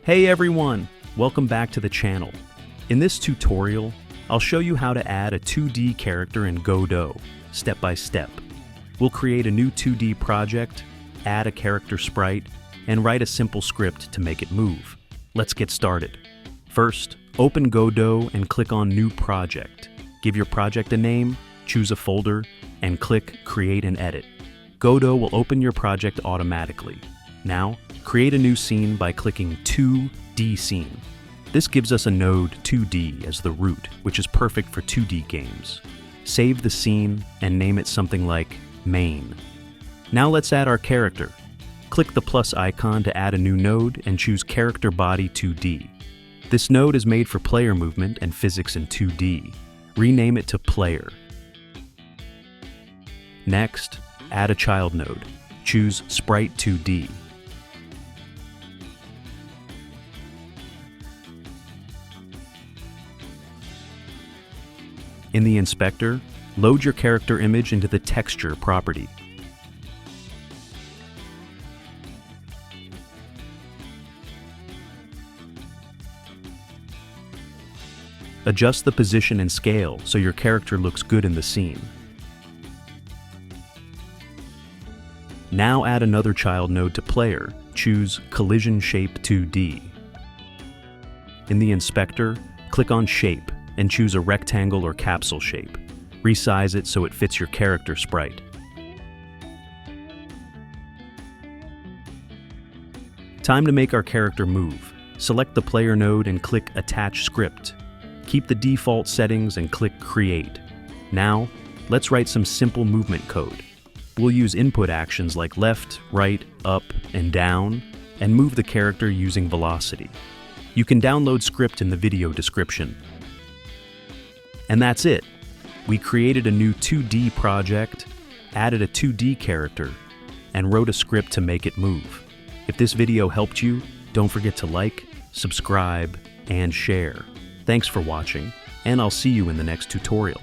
Hey everyone! Welcome back to the channel. In this tutorial, I'll show you how to add a 2D character in Godot, step by step. We'll create a new 2D project, add a character sprite, and write a simple script to make it move. Let's get started. First, open Godot and click on New Project. Give your project a name, choose a folder, and click Create and Edit. Godot will open your project automatically. Now, create a new scene by clicking 2D Scene. This gives us a node 2D as the root, which is perfect for 2D games. Save the scene and name it something like Main. Now let's add our character. Click the plus icon to add a new node and choose Character Body 2D. This node is made for player movement and physics in 2D. Rename it to Player. Next, add a child node. Choose Sprite 2D. In the inspector, load your character image into the texture property. Adjust the position and scale so your character looks good in the scene. Now add another child node to Player. Choose Collision Shape 2D. In the inspector, click on Shape and choose a rectangle or capsule shape. Resize it so it fits your character sprite. Time to make our character move. Select the Player node and click Attach Script. Keep the default settings and click Create. Now, let's write some simple movement code. We'll use input actions like left, right, up, and down, and move the character using velocity. You can download script in the video description. And that's it. We created a new 2D project, added a 2D character, and wrote a script to make it move. If this video helped you, don't forget to like, subscribe, and share. Thanks for watching, and I'll see you in the next tutorial.